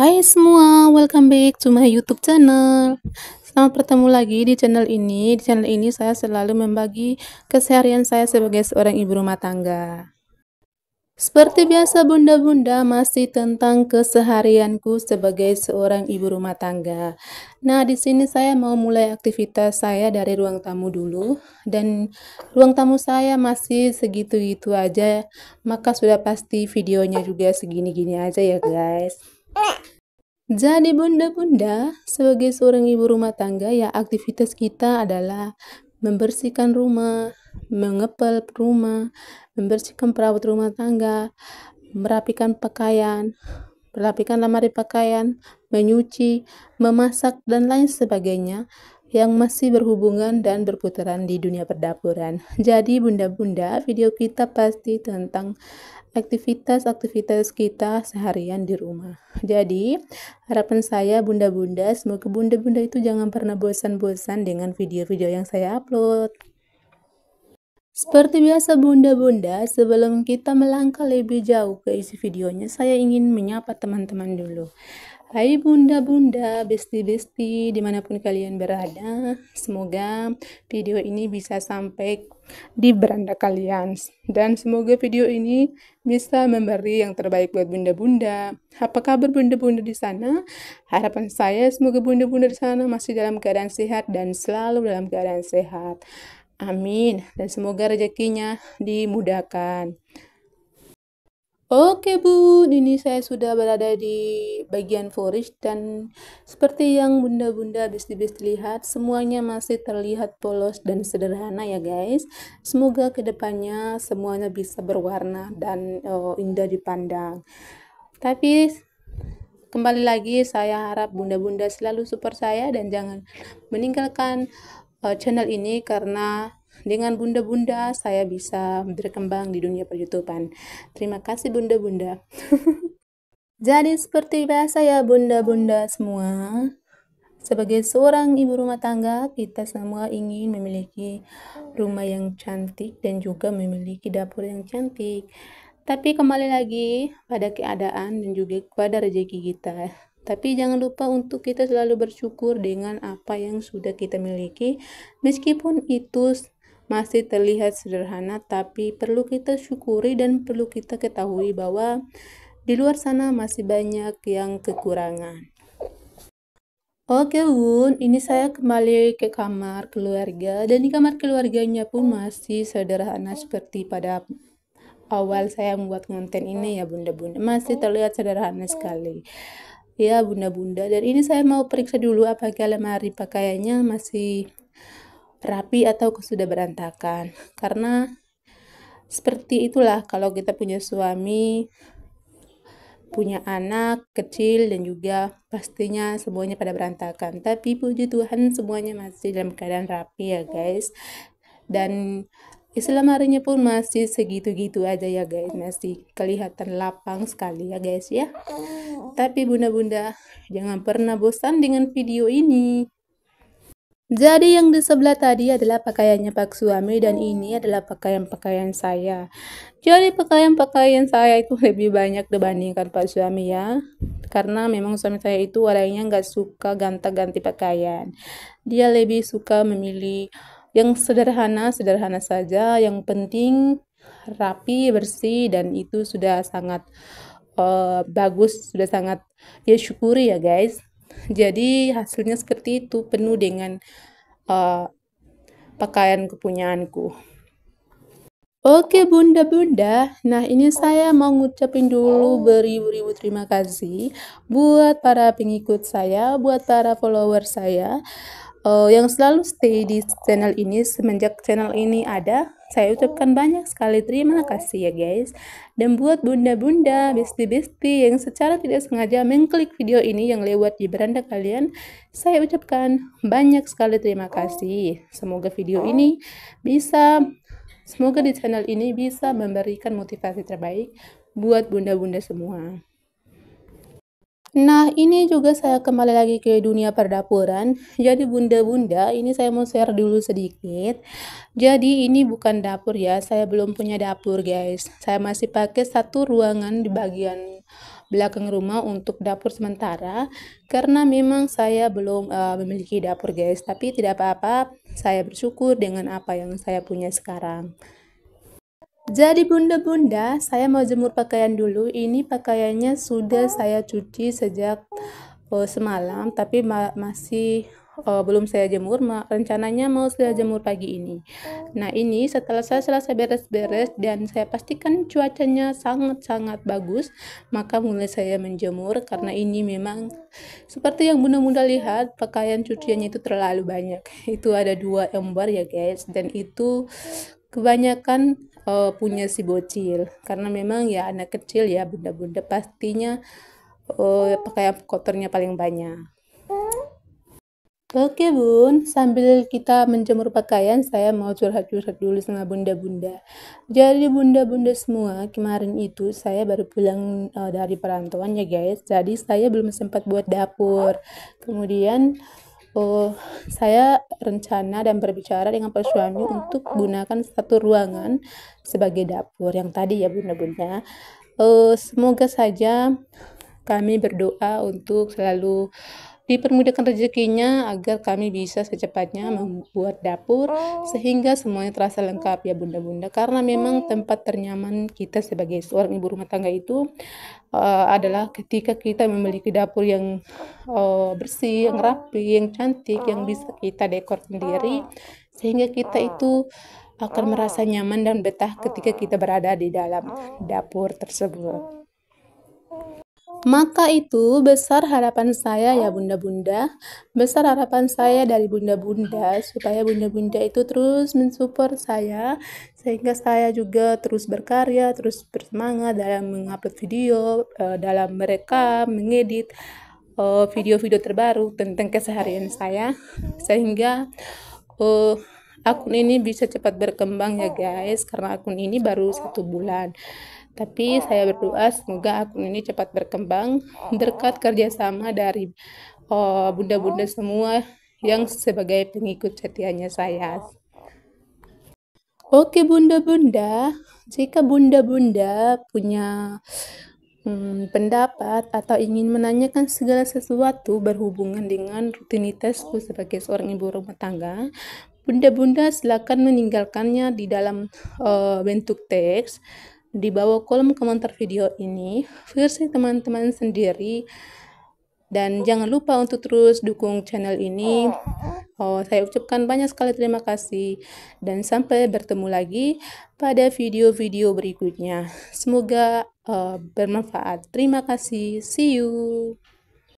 Hai semua, welcome back to my YouTube channel. Selamat bertemu lagi di channel ini. Di channel ini saya selalu membagi keseharian saya sebagai seorang ibu rumah tangga. Seperti biasa bunda-bunda, masih tentang keseharianku sebagai seorang ibu rumah tangga. Nah, di sini saya mau mulai aktivitas saya dari ruang tamu dulu, dan ruang tamu saya masih segitu-gitu aja, maka sudah pasti videonya juga segini-gini aja ya guys. Jadi bunda-bunda, sebagai seorang ibu rumah tangga ya aktivitas kita adalah membersihkan rumah, mengepel rumah, membersihkan perawat rumah tangga, merapikan pakaian, merapikan lemari pakaian, menyuci, memasak, dan lain sebagainya yang masih berhubungan dan berputaran di dunia perdapuran. Jadi bunda-bunda, video kita pasti tentang aktivitas-aktivitas kita seharian di rumah. Jadi, harapan saya bunda-bunda, semoga bunda-bunda itu jangan pernah bosan-bosan dengan video-video yang saya upload. Seperti biasa bunda-bunda, sebelum kita melangkah lebih jauh ke isi videonya, saya ingin menyapa teman-teman dulu. Hai bunda-bunda, besti-besti, dimanapun kalian berada, semoga video ini bisa sampai di beranda kalian. Dan semoga video ini bisa memberi yang terbaik buat bunda-bunda. Apa kabar bunda-bunda di sana? Harapan saya semoga bunda-bunda di sana masih dalam keadaan sehat dan selalu dalam keadaan sehat. Amin. Dan semoga rezekinya dimudahkan. Oke Bu, ini saya sudah berada di bagian forage dan seperti yang bunda-bunda bisa lihat, semuanya masih terlihat polos dan sederhana ya guys. Semoga kedepannya semuanya bisa berwarna dan indah dipandang. Tapi kembali lagi saya harap bunda-bunda selalu support saya dan jangan meninggalkan channel ini karena dengan bunda-bunda saya bisa berkembang di dunia per-YouTubean. Terima kasih bunda-bunda. Jadi seperti biasa ya bunda-bunda semua, sebagai seorang ibu rumah tangga, kita semua ingin memiliki rumah yang cantik dan juga memiliki dapur yang cantik. Tapi kembali lagi pada keadaan dan juga pada rezeki kita. Tapi jangan lupa untuk kita selalu bersyukur dengan apa yang sudah kita miliki. Meskipun itu masih terlihat sederhana, tapi perlu kita syukuri dan perlu kita ketahui bahwa di luar sana masih banyak yang kekurangan. Oke Bun, ini saya kembali ke kamar keluarga dan di kamar keluarganya pun masih sederhana seperti pada awal saya membuat konten ini ya bunda-bunda, masih terlihat sederhana sekali ya bunda-bunda. Dan ini saya mau periksa dulu apakah lemari pakaiannya masih rapi atau sudah berantakan, karena seperti itulah kalau kita punya suami, punya anak kecil, dan juga pastinya semuanya pada berantakan. Tapi puji Tuhan semuanya masih dalam keadaan rapi ya guys. Dan isi lemarinya pun masih segitu-gitu aja ya guys, masih kelihatan lapang sekali ya guys ya. Tapi bunda-bunda jangan pernah bosan dengan video ini. Jadi yang di sebelah tadi adalah pakaiannya Pak suami dan ini adalah pakaian-pakaian saya. Jadi pakaian-pakaian saya itu lebih banyak dibandingkan Pak suami ya. Karena memang suami saya itu orangnya nggak suka ganti-ganti pakaian. Dia lebih suka memilih yang sederhana-sederhana saja. Yang penting rapi, bersih, dan itu sudah sangat bagus, sudah sangat dia syukuri ya guys. Jadi hasilnya seperti itu, penuh dengan pakaian kepunyaanku. Oke bunda-bunda, nah ini saya mau ngucapin dulu beribu-ribu terima kasih buat para pengikut saya, buat para follower saya yang selalu stay di channel ini semenjak channel ini ada. Saya ucapkan banyak sekali terima kasih ya guys. Dan buat bunda-bunda, besti-besti yang secara tidak sengaja mengklik video ini yang lewat di beranda kalian, saya ucapkan banyak sekali terima kasih. Semoga video ini semoga di channel ini bisa memberikan motivasi terbaik buat bunda-bunda semua. Nah, ini juga saya kembali lagi ke dunia perdapuran. Jadi bunda-bunda, ini saya mau share dulu sedikit. Jadi ini bukan dapur ya, saya belum punya dapur guys. Saya masih pakai satu ruangan di bagian belakang rumah untuk dapur sementara, karena memang saya belum memiliki dapur guys, tapi tidak apa-apa, saya bersyukur dengan apa yang saya punya sekarang. Jadi bunda-bunda, saya mau jemur pakaian dulu. Ini pakaiannya sudah saya cuci sejak semalam, tapi masih belum saya jemur. Rencananya mau saya jemur pagi ini. Nah ini setelah saya selesai beres-beres dan saya pastikan cuacanya sangat-sangat bagus, maka mulai saya menjemur karena ini memang seperti yang bunda-bunda lihat, pakaian cuciannya itu terlalu banyak. Itu ada 2 lembar ya guys, dan itu kebanyakan punya si bocil, karena memang ya anak kecil ya bunda-bunda pastinya pakaian kotornya paling banyak. Oke bun, sambil kita menjemur pakaian, saya mau curhat-curhat dulu sama bunda-bunda. Jadi bunda-bunda semua, kemarin itu saya baru pulang dari perantauan ya guys, jadi saya belum sempat buat dapur. Kemudian saya rencana dan berbicara dengan Pak suami untuk gunakan satu ruangan sebagai dapur yang tadi ya bunda-bunda. Semoga saja kami berdoa untuk selalu dipermudahkan rezekinya agar kami bisa secepatnya membuat dapur sehingga semuanya terasa lengkap ya bunda-bunda, karena memang tempat ternyaman kita sebagai seorang ibu rumah tangga itu adalah ketika kita memiliki dapur yang bersih, yang rapi, yang cantik, yang bisa kita dekor sendiri, sehingga kita itu akan merasa nyaman dan betah ketika kita berada di dalam dapur tersebut. Maka itu besar harapan saya ya bunda-bunda, besar harapan saya dari bunda-bunda supaya bunda-bunda itu terus mensupport saya sehingga saya juga terus berkarya, terus bersemangat dalam mengupload video, dalam merekam, mengedit video-video terbaru tentang keseharian saya, sehingga akun ini bisa cepat berkembang ya guys, karena akun ini baru 1 bulan. Tapi saya berdoa semoga akun ini cepat berkembang berkat kerjasama dari bunda-bunda semua yang sebagai pengikut setianya saya. Oke bunda-bunda, jika bunda-bunda punya pendapat atau ingin menanyakan segala sesuatu berhubungan dengan rutinitasku sebagai seorang ibu rumah tangga, bunda-bunda silakan meninggalkannya di dalam bentuk teks di bawah kolom komentar video ini versi teman-teman sendiri, dan jangan lupa untuk terus dukung channel ini. Saya ucapkan banyak sekali terima kasih dan sampai bertemu lagi pada video-video berikutnya. Semoga bermanfaat. Terima kasih. See you.